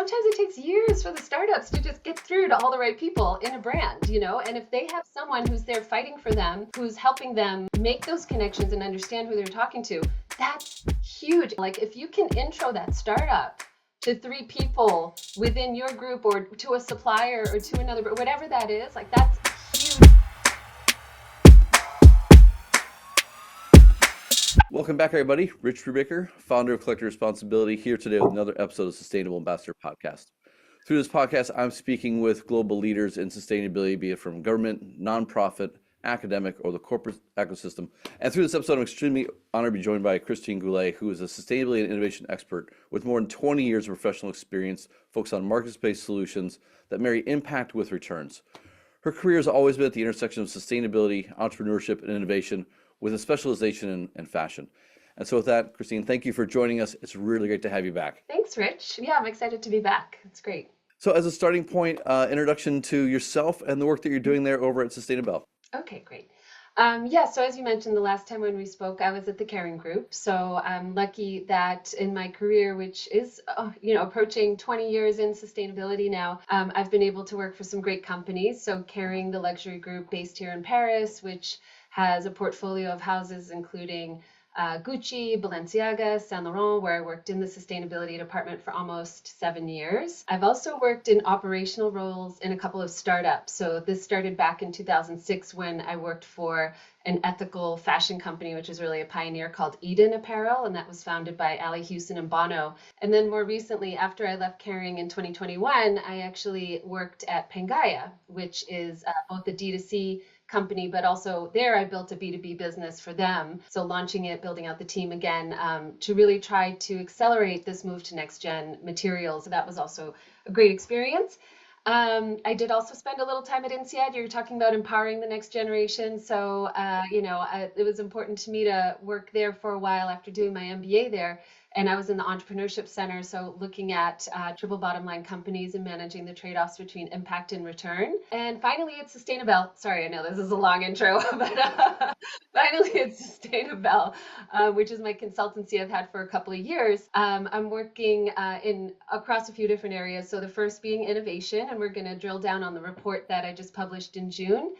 sometimes it takes years for the startups to just get through to all the right people in a brand, and if they have someone who's there fighting for them, who's helping them make those connections and understand who they're talking to, that's huge. Like if you can intro that startup to 3 people within your group or to a supplier or to another, whatever that is, like that's huge. Welcome back, everybody. Rich Brubaker, founder of Collective Responsibility, here today with another episode of Sustainable Ambassador Podcast. Through this podcast, I'm speaking with global leaders in sustainability, be it from government, nonprofit, academic, or the corporate ecosystem. And through this episode, I'm extremely honored to be joined by Christine Goulet, who is a sustainability and innovation expert with more than 20 years of professional experience focused on market-based solutions that marry impact with returns. Her career has always been at the intersection of sustainability, entrepreneurship, and innovation, with a specialization in fashion. And so with that, Christine, thank you for joining us. It's really great to have you back. Thanks, Rich. Yeah, I'm excited to be back. It's great. So as a starting point, introduction to yourself and the work that you're doing there over at Sustainabelle. Okay, great. So as you mentioned, the last time when we spoke, I was at the Caring Group. So I'm lucky that in my career, which is, approaching 20 years in sustainability now, I've been able to work for some great companies. So Caring, the luxury group based here in Paris, which has a portfolio of houses including Gucci, Balenciaga, Saint Laurent, where I worked in the sustainability department for almost 7 years. I've also worked in operational roles in a couple of startups. So this started back in 2006 when I worked for an ethical fashion company, which is really a pioneer, called Eden Apparel, and that was founded by Ali Hewson and Bono. And then more recently, after I left Caring in 2021, I actually worked at Pangaia, which is both a D2C company, but also there I built a B2B business for them. So launching it, building out the team again, to really try to accelerate this move to next gen materials. So that was also a great experience. I did also spend a little time at INSEAD. You're talking about empowering the next generation. So, it was important to me to work there for a while after doing my MBA there. And I was in the entrepreneurship center, so looking at triple bottom line companies and managing the trade-offs between impact and return. And finally, it's Sustainabelle. Sorry, I know this is a long intro, but finally, it's Sustainabelle, which is my consultancy I've had for a couple of years. I'm working in across a few different areas. So the first being innovation, and we're going to drill down on the report that I just published in June.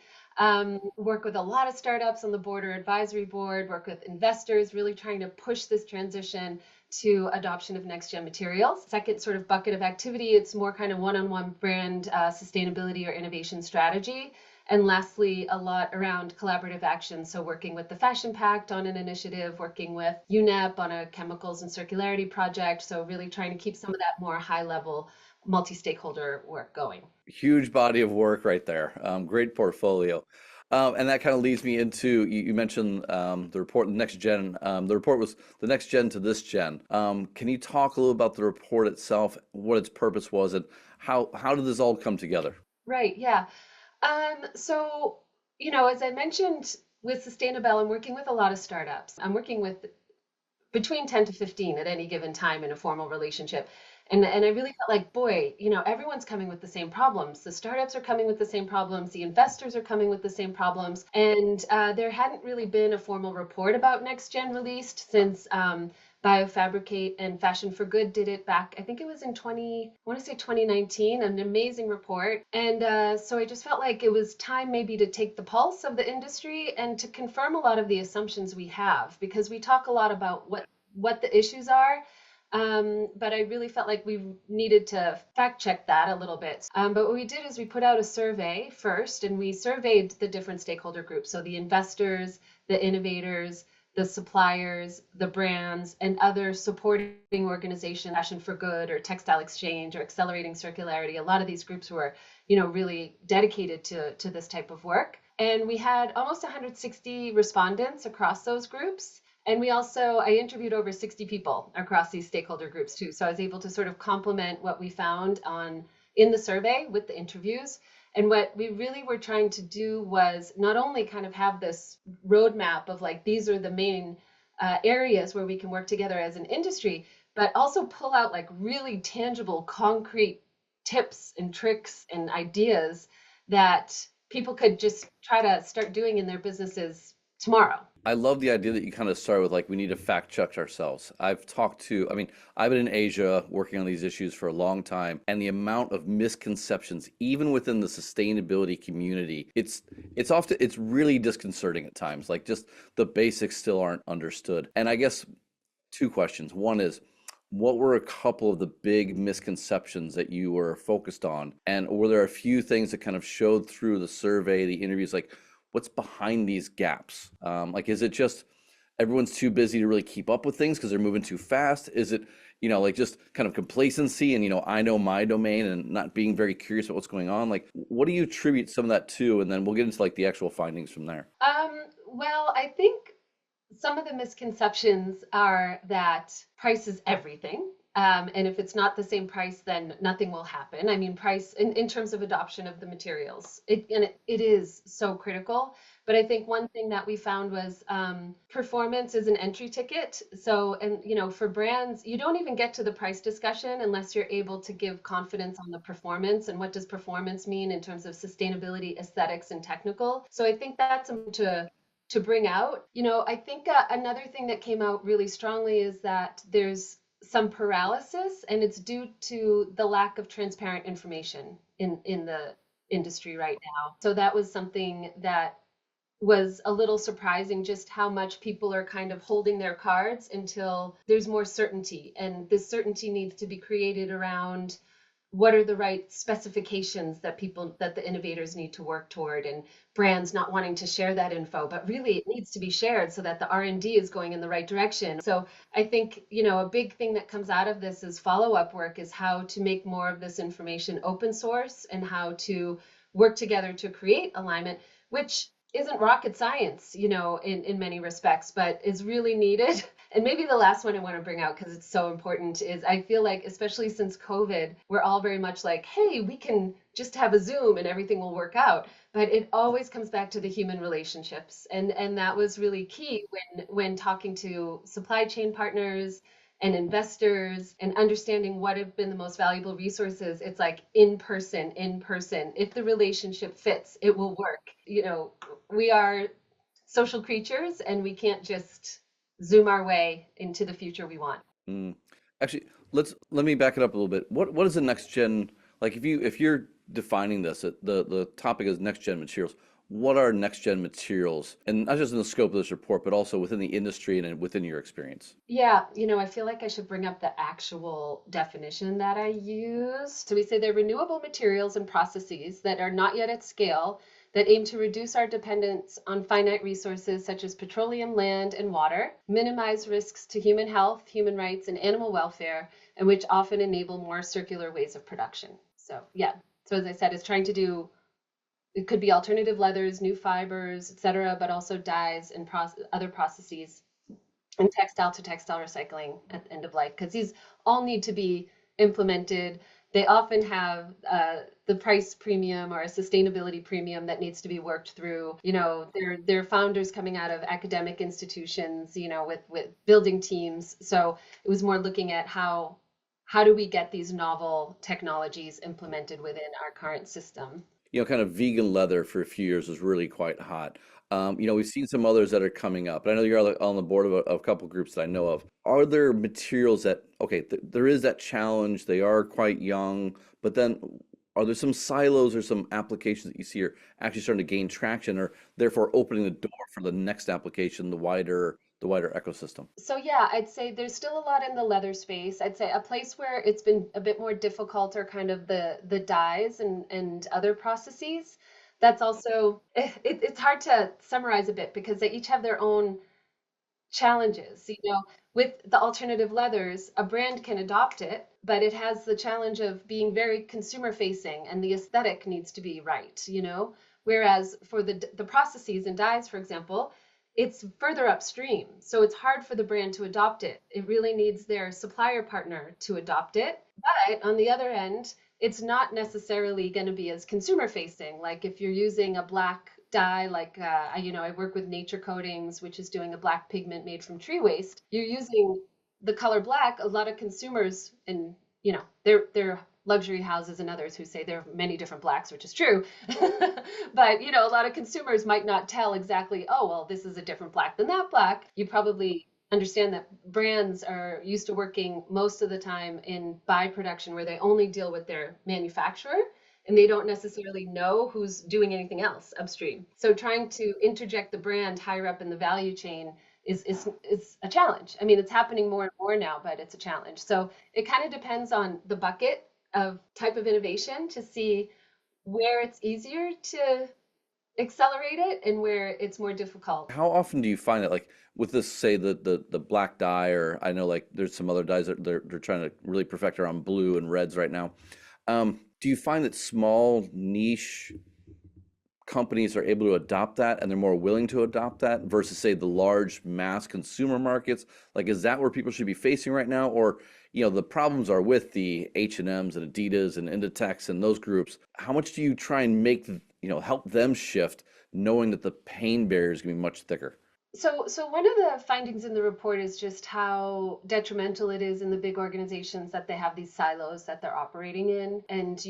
Work with a lot of startups on the board or advisory board, work with investors, really trying to push this transition to adoption of next gen materials. Second sort of bucket of activity, it's more kind of one-on-one brand sustainability or innovation strategy. And lastly, a lot around collaborative action. So working with the Fashion Pact on an initiative, working with UNEP on a chemicals and circularity project. So really trying to keep some of that more high level multi-stakeholder work going. Huge body of work right there. Great portfolio. And that kind of leads me into, you mentioned the report, the next gen. The report was the next gen to this gen. Can you talk a little about the report itself, what its purpose was, and how did this all come together? Right, yeah. As I mentioned with Sustainabelle, I'm working with a lot of startups. I'm working with between 10 to 15 at any given time in a formal relationship. And I really felt like, boy, everyone's coming with the same problems. The startups are coming with the same problems. The investors are coming with the same problems. And there hadn't really been a formal report about Next Gen released since Biofabricate and Fashion for Good did it back, I think it was in 2019, an amazing report. And so I just felt like it was time maybe to take the pulse of the industry and to confirm a lot of the assumptions we have, because we talk a lot about what the issues are. But I really felt like we needed to fact check that a little bit. But what we did is we put out a survey first, and we surveyed the different stakeholder groups. So the investors, the innovators, the suppliers, the brands, and other supporting organizations, Fashion for Good or Textile Exchange or Accelerating Circularity. A lot of these groups were, really dedicated to this type of work. And we had almost 160 respondents across those groups. And I interviewed over 60 people across these stakeholder groups too. So I was able to sort of complement what we found in the survey with the interviews. And what we really were trying to do was not only kind of have this roadmap of like, these are the main areas where we can work together as an industry, but also pull out like really tangible, concrete tips and tricks and ideas that people could just try to start doing in their businesses tomorrow. I love the idea that you kind of started with like we need to fact check ourselves. I mean, I've been in Asia working on these issues for a long time, and the amount of misconceptions, even within the sustainability community, it's really disconcerting at times. Like just the basics still aren't understood. And I guess two questions. One is, what were a couple of the big misconceptions that you were focused on? And were there a few things that kind of showed through the survey, the interviews, like what's behind these gaps? Like, is it just everyone's too busy to really keep up with things because they're moving too fast? Is it, like just kind of complacency and, I know my domain and not being very curious about what's going on? Like, what do you attribute some of that to? And then we'll get into like the actual findings from there. Well, I think some of the misconceptions are that price is everything. And if it's not the same price, then nothing will happen. I mean, price in terms of adoption of the materials, it is so critical. But I think one thing that we found was performance is an entry ticket. So, and for brands, you don't even get to the price discussion unless you're able to give confidence on the performance. And what does performance mean in terms of sustainability, aesthetics, and technical? So I think that's something to bring out. I think another thing that came out really strongly is that there's some paralysis, and it's due to the lack of transparent information in the industry right now. So that was something that was a little surprising, just how much people are kind of holding their cards until there's more certainty. And this certainty needs to be created around what are the right specifications that the innovators need to work toward, and brands not wanting to share that info, but really it needs to be shared so that the R&D is going in the right direction. So I think, a big thing that comes out of this is follow-up work, is how to make more of this information open source and how to work together to create alignment, which isn't rocket science, in many respects, but is really needed. And maybe the last one I want to bring out, because it's so important, is I feel like, especially since COVID, we're all very much like, hey, we can just have a Zoom and everything will work out. But it always comes back to the human relationships. And that was really key when talking to supply chain partners and investors and understanding what have been the most valuable resources. It's like in person. If the relationship fits, it will work. We are social creatures, and we can't just zoom our way into the future we want. Mm. Actually, let me back it up a little bit. What is the next gen, like if you're defining this, the topic is next gen materials. What are next gen materials, and not just in the scope of this report, but also within the industry and within your experience? Yeah, I feel like I should bring up the actual definition that I use. So we say they're renewable materials and processes that are not yet at scale, that aim to reduce our dependence on finite resources such as petroleum, land, and water, minimize risks to human health, human rights, and animal welfare, and which often enable more circular ways of production. So yeah, so as I said, it's trying to do, it could be alternative leathers, new fibers, etc., but also dyes and other processes, and textile to textile recycling at the end of life, because these all need to be implemented. They often have the price premium or a sustainability premium that needs to be worked through. They're founders coming out of academic institutions, with building teams. So it was more looking at how do we get these novel technologies implemented within our current system. Kind of vegan leather for a few years was really quite hot. We've seen some others that are coming up, and I know you're on the board of a couple groups that I know of. Are there materials that, okay, there is that challenge, they are quite young, but then are there some silos or some applications that you see are actually starting to gain traction, or therefore opening the door for the next application, the wider ecosystem? So yeah, I'd say there's still a lot in the leather space. I'd say a place where it's been a bit more difficult are kind of the dyes and other processes. That's also it's hard to summarize a bit because they each have their own challenges. With the alternative leathers, a brand can adopt it, but it has the challenge of being very consumer facing, and the aesthetic needs to be right. Whereas for the processes and dyes, for example, it's further upstream. So it's hard for the brand to adopt it. It really needs their supplier partner to adopt it. But on the other end, it's not necessarily going to be as consumer facing. Like if you're using a black dye, like I work with Nature Coatings, which is doing a black pigment made from tree waste. You're using the color black. A lot of consumers, and they're luxury houses and others who say there are many different blacks, which is true. But, a lot of consumers might not tell exactly, oh, well, this is a different black than that black. You probably understand that brands are used to working most of the time in buy production where they only deal with their manufacturer and they don't necessarily know who's doing anything else upstream. So trying to interject the brand higher up in the value chain is a challenge. I mean, it's happening more and more now, but it's a challenge. So it kind of depends on the bucket of type of innovation to see where it's easier to accelerate it and where it's more difficult. How often do you find that, like with this, say the black dye, or I know like there's some other dyes that they're trying to really perfect around blue and reds right now. Do you find that small niche companies are able to adopt that and they're more willing to adopt that versus say the large mass consumer markets? Like, is that where people should be facing right now? Or, the problems are with the H&Ms and Adidas and Inditex and those groups. How much do you try and make, help them shift knowing that the pain barrier is going to be much thicker? So one of the findings in the report is just how detrimental it is in the big organizations that they have these silos that they're operating in. And,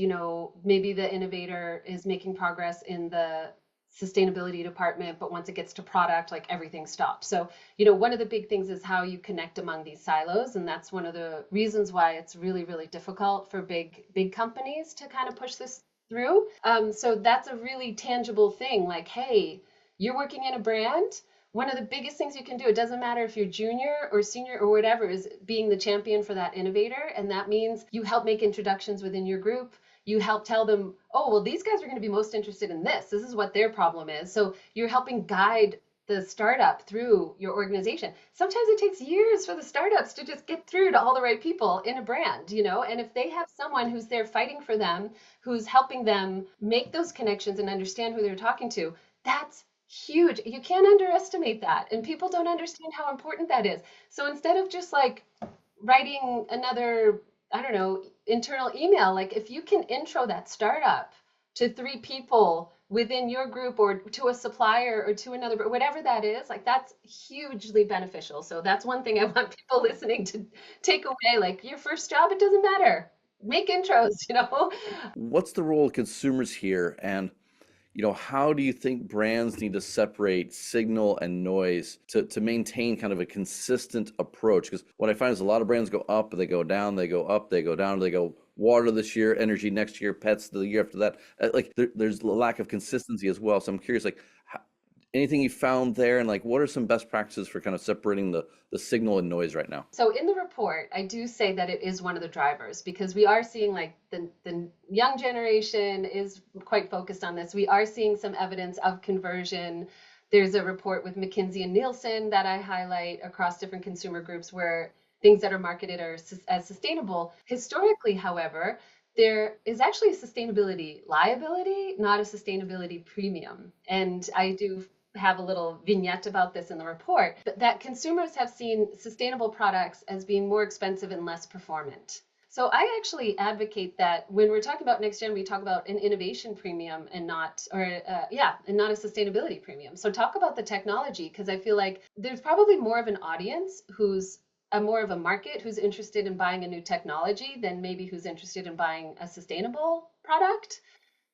maybe the innovator is making progress in the sustainability department, but once it gets to product, like everything stops. So, one of the big things is how you connect among these silos. And that's one of the reasons why it's really, really difficult for big companies to kind of push this through. So that's a really tangible thing. Like, hey, you're working in a brand. One of the biggest things you can do, it doesn't matter if you're junior or senior or whatever, is being the champion for that innovator. And that means you help make introductions within your group. You help tell them, oh, well, these guys are going to be most interested in this. This is what their problem is. So you're helping guide the startup through your organization. Sometimes it takes years for the startups to just get through to all the right people in a brand, and if they have someone who's there fighting for them, who's helping them make those connections and understand who they're talking to, that's huge. You can't underestimate that. And people don't understand how important that is. So instead of just like writing another, I don't know, internal email, like if you can intro that startup to 3 people within your group or to a supplier or to another, whatever that is, like that's hugely beneficial. So that's one thing I want people listening to take away. Like your first job, it doesn't matter. Make intros. What's the role of consumers here? And how do you think brands need to separate signal and noise to maintain kind of a consistent approach? Because what I find is a lot of brands go up, they go down, they go up, they go down, they go water this year, energy next year, pets the year after that. Like there's a lack of consistency as well. So I'm curious, like anything you found there, and like what are some best practices for kind of separating the signal and noise right now? So in the report, I do say that it is one of the drivers because we are seeing like the young generation is quite focused on this. We are seeing some evidence of conversion. There's a report with McKinsey and Nielsen that I highlight across different consumer groups where things that are marketed are as sustainable. Historically, however, there is actually a sustainability liability, not a sustainability premium. And I do have a little vignette about this in the report, but that consumers have seen sustainable products as being more expensive and less performant. So I actually advocate that when we're talking about next gen, we talk about an innovation premium and not, and not a sustainability premium. So talk about the technology, because I feel like there's probably more of an audience who's more of a market who's interested in buying a new technology than maybe who's interested in buying a sustainable product.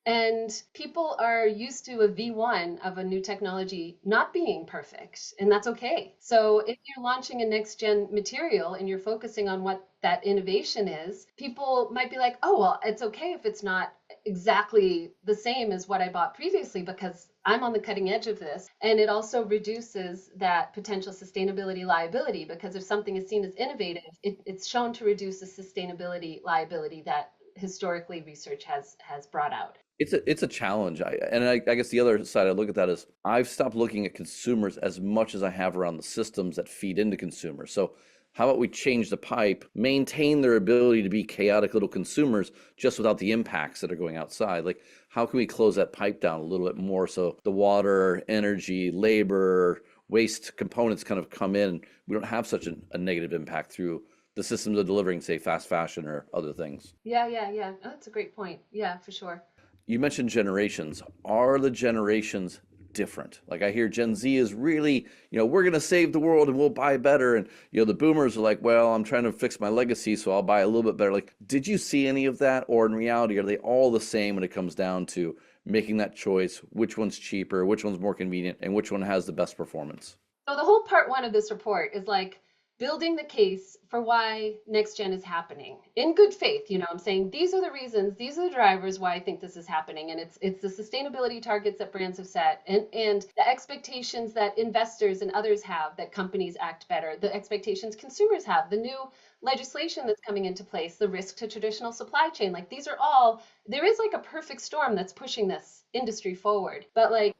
And people are used to a V1 of a new technology not being perfect, and that's okay. So if you're launching a next gen material and you're focusing on what that innovation is, people might be like, oh, well, it's okay if it's not exactly the same as what I bought previously because I'm on the cutting edge of this. And it also reduces that potential sustainability liability because if something is seen as innovative, it's shown to reduce the sustainability liability that historically research has brought out. It's a challenge. I guess the other side I look at that is I've stopped looking at consumers as much as I have around the systems that feed into consumers. So how about we change the pipe, maintain their ability to be chaotic little consumers just without the impacts that are going outside? Like how can we close that pipe down a little bit more so the water, energy, labor, waste components kind of come in. We don't have such a negative impact through the systems of delivering, say, fast fashion or other things. Yeah. Oh, that's a great point. Yeah, for sure. You mentioned generations. Are the generations different. Like I hear Gen Z is really, we're going to save the world and we'll buy better. And, the boomers are like, well, I'm trying to fix my legacy, so I'll buy a little bit better. Like, did you see any of that? Or in reality, are they all the same when it comes down to making that choice? Which one's cheaper, which one's more convenient, and which one has the best performance? So the whole part one of this report is like building the case for why next gen is happening in good faith. I'm saying these are the reasons, these are the drivers why I think this is happening. And it's the sustainability targets that brands have set and the expectations that investors and others have that companies act better, the expectations consumers have, the new legislation that's coming into place, the risk to traditional supply chain. Like these are all, there is like a perfect storm that's pushing this industry forward. But like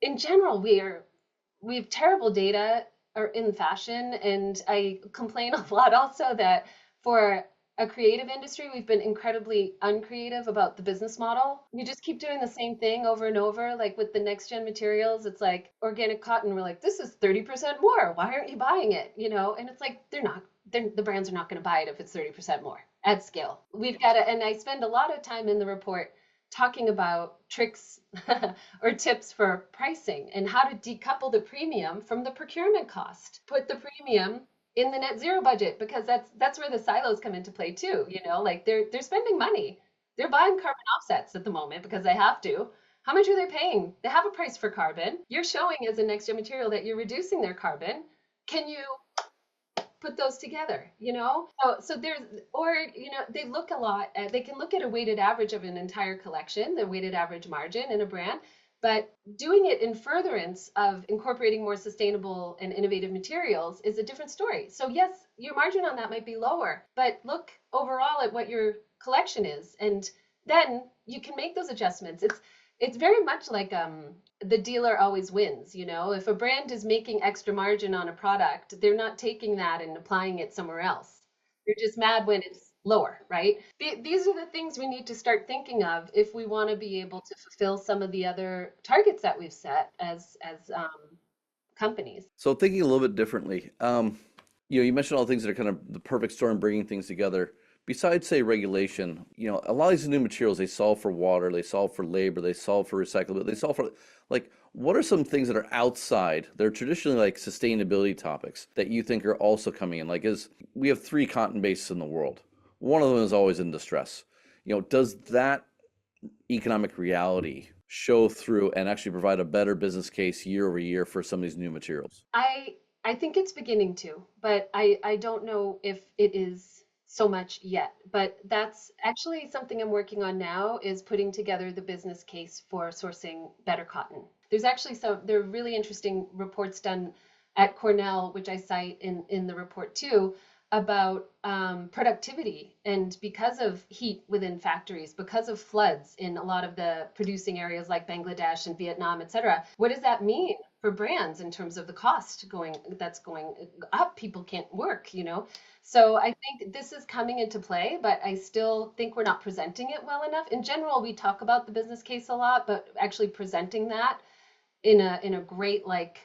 in general, we have terrible data or in fashion, and I complain a lot also that for a creative industry, we've been incredibly uncreative about the business model. We just keep doing the same thing over and over. Like with the next gen materials, it's like organic cotton. We're like, this is 30% more. Why aren't you buying it? And it's like they're not. The brands are not going to buy it if it's 30% more at scale. We've got to, and I spend a lot of time in the report talking about tricks or tips for pricing and how to decouple the premium from the procurement cost. Put the premium in the net zero budget because that's where the silos come into play too. Like they're spending money. They're buying carbon offsets at the moment because they have to. How much are they paying? They have a price for carbon. You're showing as a next gen material that you're reducing their carbon. Can you put those together, so there's, or they look a lot at, they can look at a weighted average of an entire collection, the weighted average margin in a brand, but doing it in furtherance of incorporating more sustainable and innovative materials is a different story. So yes, your margin on that might be lower, but look overall at what your collection is, and then you can make those adjustments. It's very much like the dealer always wins. If a brand is making extra margin on a product, they're not taking that and applying it somewhere else. They're just mad when it's lower, right? These are the things we need to start thinking of if we want to be able to fulfill some of the other targets that we've set as companies. So thinking a little bit differently, you mentioned all the things that are kind of the perfect storm bringing things together. Besides, say, regulation, a lot of these new materials, they solve for water, they solve for labor, they solve for recyclability, they solve for, like, what are some things that are outside? They're traditionally like sustainability topics that you think are also coming in. Like, we have 3 cotton bases in the world. One of them is always in distress. Does that economic reality show through and actually provide a better business case year over year for some of these new materials? I think it's beginning to, but I don't know if it is so much yet, but that's actually something I'm working on now, is putting together the business case for sourcing better cotton. There's actually there are really interesting reports done at Cornell, which I cite in the report too, about productivity. And because of heat within factories, because of floods in a lot of the producing areas like Bangladesh and Vietnam, et cetera, what does that mean for brands in terms of the cost that's going up? People can't work, So I think this is coming into play, but I still think we're not presenting it well enough. In general, we talk about the business case a lot, but actually presenting that in a great, like,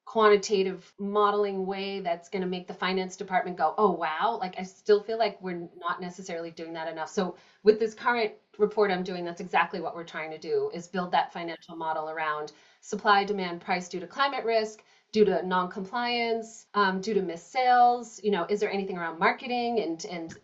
quantitative modeling way that's going to make the finance department go, oh wow, like I still feel like we're not necessarily doing that enough. So with this current report I'm doing, that's exactly what we're trying to do, is build that financial model around supply, demand, price due to climate risk, due to non-compliance, due to missed sales. Is there anything around marketing and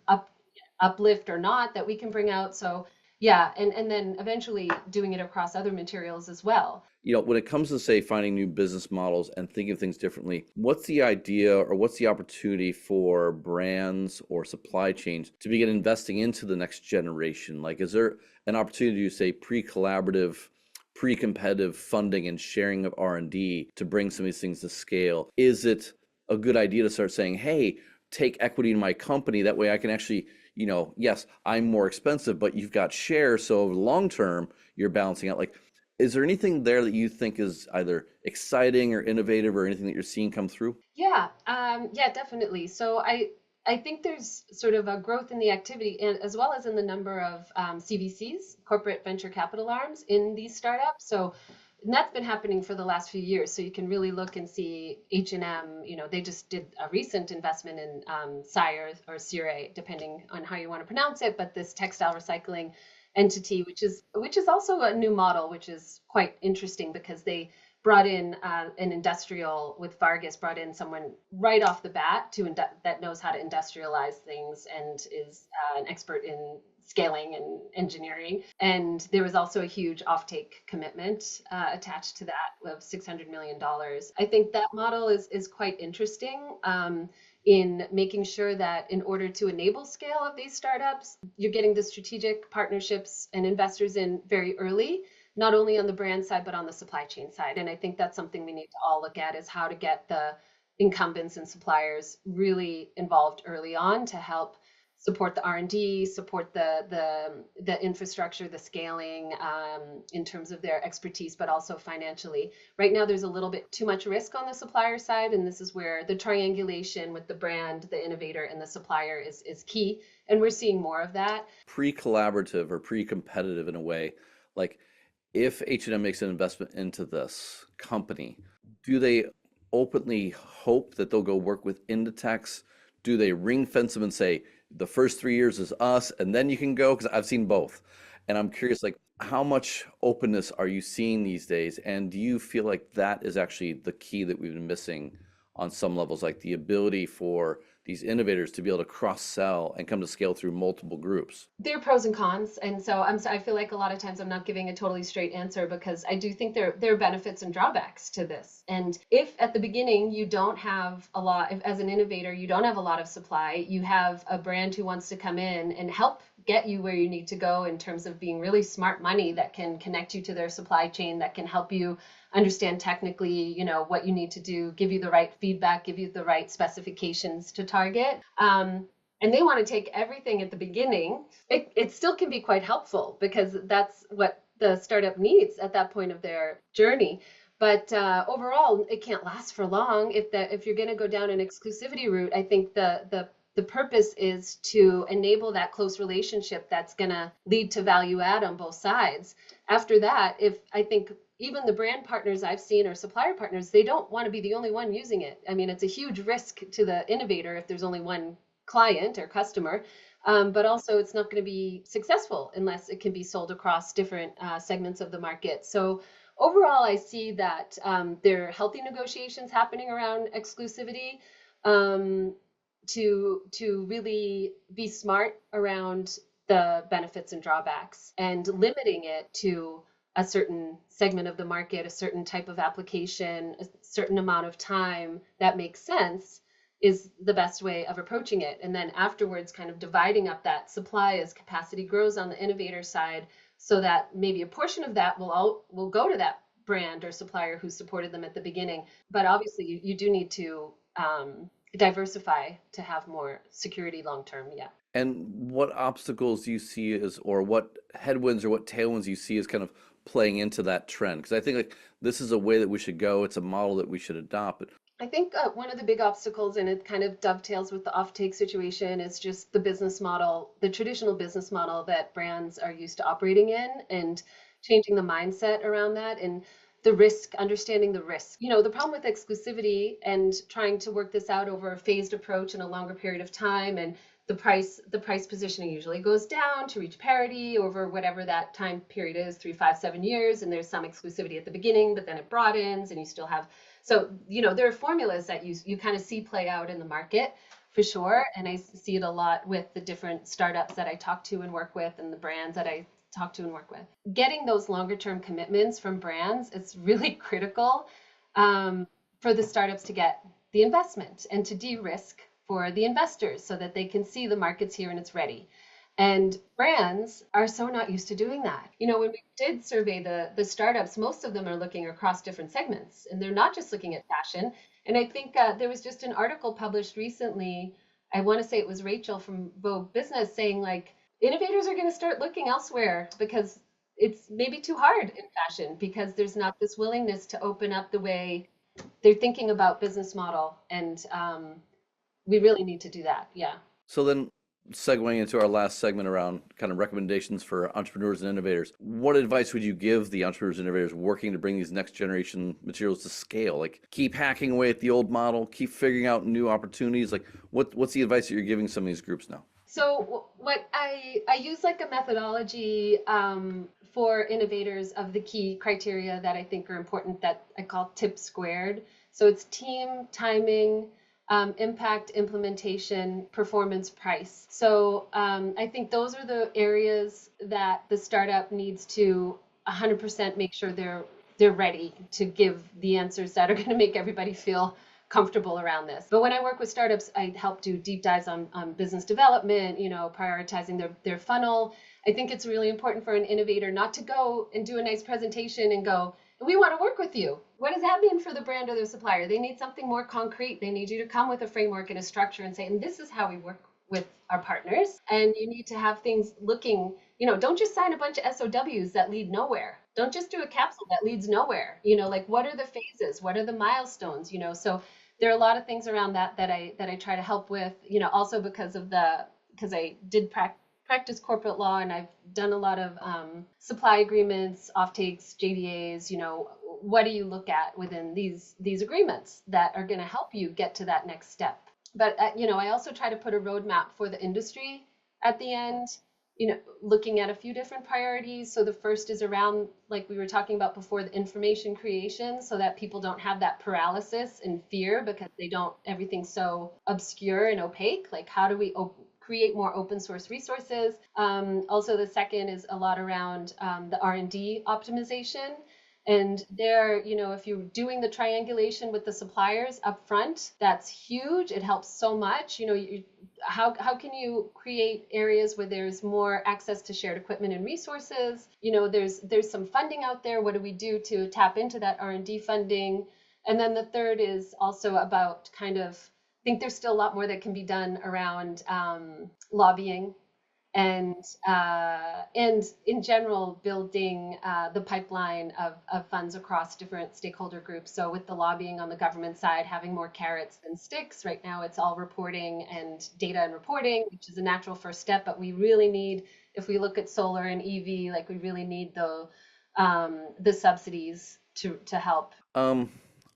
uplift or not that we can bring out? So yeah, and then eventually doing it across other materials as well. When it comes to, say, finding new business models and thinking of things differently, what's the idea or what's the opportunity for brands or supply chains to begin investing into the next generation? Like, is there an opportunity to, say, pre-collaborative, pre-competitive funding and sharing of R&D to bring some of these things to scale? Is it a good idea to start saying, hey, take equity in my company, that way I can actually, yes, I'm more expensive, but you've got shares, so over the long term, you're balancing out. Like, is there anything there that you think is either exciting or innovative, or anything that you're seeing come through? Yeah, definitely. So I think there's sort of a growth in the activity, and as well as in the number of CVCs, corporate venture capital arms, in these startups. So and that's been happening for the last few years. So you can really look and see H&M, they just did a recent investment in Sire or Sire, depending on how you want to pronounce it, but this textile recycling entity, which is also a new model, which is quite interesting because they brought in an industrial with Vargas, brought in someone right off the bat that knows how to industrialize things and is an expert in scaling and engineering. And there was also a huge offtake commitment attached to that of $600 million. I think that model is quite interesting. In making sure that in order to enable scale of these startups, you're getting the strategic partnerships and investors in very early, not only on the brand side, but on the supply chain side. And I think that's something we need to all look at, is how to get the incumbents and suppliers really involved early on to help support the R&D, support the infrastructure, the scaling in terms of their expertise, but also financially. Right now, there's a little bit too much risk on the supplier side, and this is where the triangulation with the brand, the innovator, and the supplier is key. And we're seeing more of that. Pre-collaborative or pre-competitive in a way, like if H&M makes an investment into this company, do they openly hope that they'll go work with Inditex? Do they ring fence them and say, the first 3 years is us, and then you can go? Because I've seen both. And I'm curious, like, how much openness are you seeing these days? And do you feel like that is actually the key that we've been missing on some levels, like the ability for these innovators to be able to cross-sell and come to scale through multiple groups? There are pros and cons, and so I feel like a lot of times I'm not giving a totally straight answer, because I do think there are benefits and drawbacks to this. And if at the beginning you don't have a lot, if, as an innovator, you don't have a lot of supply, you have a brand who wants to come in and help get you where you need to go in terms of being really smart money that can connect you to their supply chain, that can help you understand technically, what you need to do, give you the right feedback, give you the right specifications to target. And they want to take everything at the beginning. It still can be quite helpful, because that's what the startup needs at that point of their journey. But overall, it can't last for long. If you're going to go down an exclusivity route, I think the purpose is to enable that close relationship that's going to lead to value add on both sides. After that, I think even the brand partners I've seen, or supplier partners, they don't want to be the only one using it. I mean, it's a huge risk to the innovator if there's only one client or customer, but also it's not going to be successful unless it can be sold across different segments of the market. So overall, I see that there are healthy negotiations happening around exclusivity, to really be smart around the benefits and drawbacks, and limiting it to a certain segment of the market, a certain type of application, a certain amount of time that makes sense, is the best way of approaching it. And then afterwards, kind of dividing up that supply as capacity grows on the innovator side, so that maybe a portion of that will go to that brand or supplier who supported them at the beginning. But obviously, you do need to diversify to have more security long term. Yeah. And what obstacles do you see or what headwinds or what tailwinds you see as kind of playing into that trend? Because I think like this is a way that we should go. It's a model that we should adopt. But I think one of the big obstacles, and it kind of dovetails with the offtake situation, is just the business model, the traditional business model that brands are used to operating in, and changing the mindset around that, and the risk, understanding the risk. The problem with exclusivity and trying to work this out over a phased approach in a longer period of time, and the price positioning usually goes down to reach parity over whatever that time period is, 3, 5, 7 years, and there's some exclusivity at the beginning, but then it broadens, and you still have. So, there are formulas that you kind of see play out in the market for sure. And I see it a lot with the different startups that I talk to and work with, and the brands that I talk to and work with. Getting those longer term commitments from brands, it's really critical for the startups to get the investment and to de-risk for the investors, so that they can see the market's here and it's ready. And brands are so not used to doing that. When we did survey the startups, most of them are looking across different segments, and they're not just looking at fashion. And I think there was just an article published recently, I want to say it was Rachel from Vogue Business, saying like, innovators are going to start looking elsewhere because it's maybe too hard in fashion, because there's not this willingness to open up the way they're thinking about business model. And we really need to do that. Yeah. so then segueing into our last segment around kind of recommendations for entrepreneurs and innovators, what advice would you give the entrepreneurs and innovators working to bring these next generation materials to scale? Like keep hacking away at the old model, keep figuring out new opportunities. Like what's the advice that you're giving some of these groups now? So what I use like a methodology for innovators of the key criteria that I think are important that I call TIP squared. So it's team, timing, impact, implementation, performance, price. So I think those are the areas that the startup needs to 100% make sure they're ready to give the answers that are going to make everybody feel comfortable around this. But when I work with startups, I help do deep dives on business development, prioritizing their funnel. I think it's really important for an innovator not to go and do a nice presentation and go, we want to work with you. What does that mean for the brand or the supplier? They need something more concrete. They need you to come with a framework and a structure and say, and this is how we work with our partners. And you need to have things looking, don't just sign a bunch of SOWs that lead nowhere. Don't just do a capsule that leads nowhere. Like what are the phases? What are the milestones? So there are a lot of things around that I try to help with, also because I did practice corporate law, and I've done a lot of supply agreements, offtakes, JDAs. What do you look at within these agreements that are going to help you get to that next step? But I also try to put a roadmap for the industry at the end, looking at a few different priorities. So the first is around, like we were talking about before, the information creation, so that people don't have that paralysis and fear because everything's so obscure and opaque. Like, how do we create more open source resources? Also, the second is a lot around the R&D optimization. And there, if you're doing the triangulation with the suppliers up front, that's huge. It helps so much. How can you create areas where there's more access to shared equipment and resources? There's some funding out there. What do we do to tap into that R&D funding? And then the third is also about I think there's still a lot more that can be done around lobbying and in general building the pipeline of funds across different stakeholder groups. So with the lobbying on the government side, having more carrots than sticks. Right now it's all reporting and data and reporting, which is a natural first step, but we really need, if we look at solar and EV, like we really need the subsidies to help.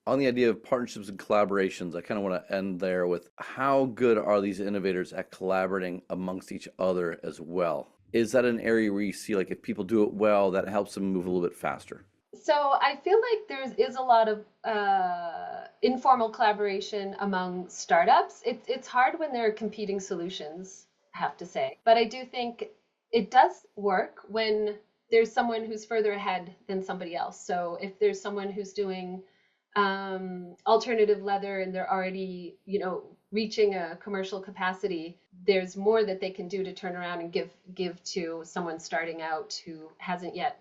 On the idea of partnerships and collaborations, I kind of want to end there with how good are these innovators at collaborating amongst each other as well? Is that an area where you see, like, if people do it well, that helps them move a little bit faster? So I feel like there is a lot of informal collaboration among startups. It's hard when there are competing solutions, I have to say. But I do think it does work when there's someone who's further ahead than somebody else. So if there's someone who's doing alternative leather and they're already, reaching a commercial capacity, there's more that they can do to turn around and give to someone starting out who hasn't yet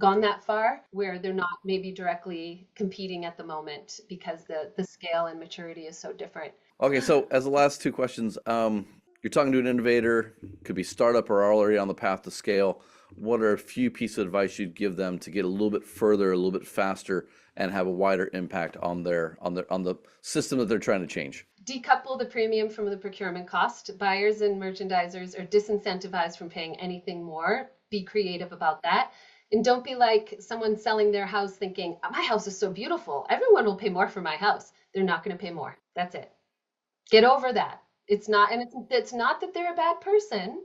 gone that far, where they're not maybe directly competing at the moment because the scale and maturity is so different. Okay, so as the last two questions, you're talking to an innovator, could be startup or already on the path to scale. What are a few pieces of advice you'd give them to get a little bit further, a little bit faster, and have a wider impact on the system that they're trying to change? Decouple the premium from the procurement cost. Buyers and merchandisers are disincentivized from paying anything more. Be creative about that. And don't be like someone selling their house thinking, my house is so beautiful, everyone will pay more for my house. They're not going to pay more. That's it. Get over that. It's not that they're a bad person.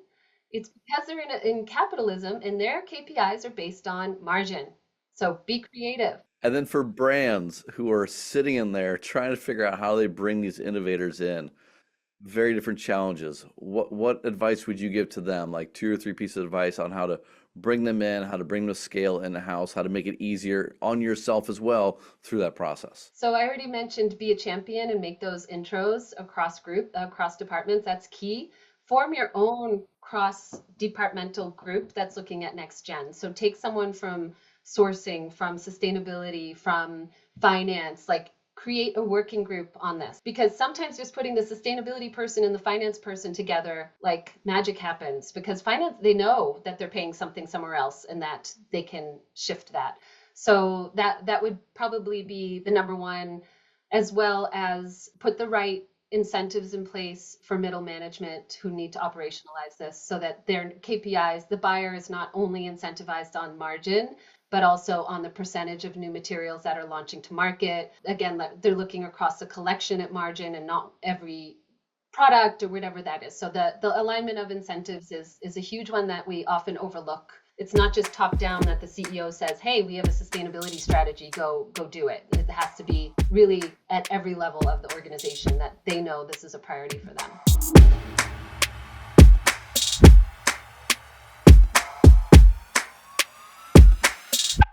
It's because they're in capitalism and their KPIs are based on margin. So be creative. And then for brands who are sitting in there trying to figure out how they bring these innovators in, very different challenges. What advice would you give to them? Like two or three pieces of advice on how to bring them in, how to bring the scale in the house, how to make it easier on yourself as well through that process. So I already mentioned be a champion and make those intros across departments. That's key. Form your own cross-departmental group that's looking at next gen. So take someone from sourcing, from sustainability, from finance, like create a working group on this, because sometimes just putting the sustainability person and the finance person together, like magic happens, because finance, they know that they're paying something somewhere else and that they can shift that. So that would probably be the number one, as well as put the right incentives in place for middle management who need to operationalize this so that their KPIs, the buyer is not only incentivized on margin, but also on the percentage of new materials that are launching to market. Again, they're looking across the collection at margin and not every product or whatever that is. So the alignment of incentives is a huge one that we often overlook. It's not just top down that the CEO says, hey, we have a sustainability strategy, go do it. It has to be really at every level of the organization that they know this is a priority for them.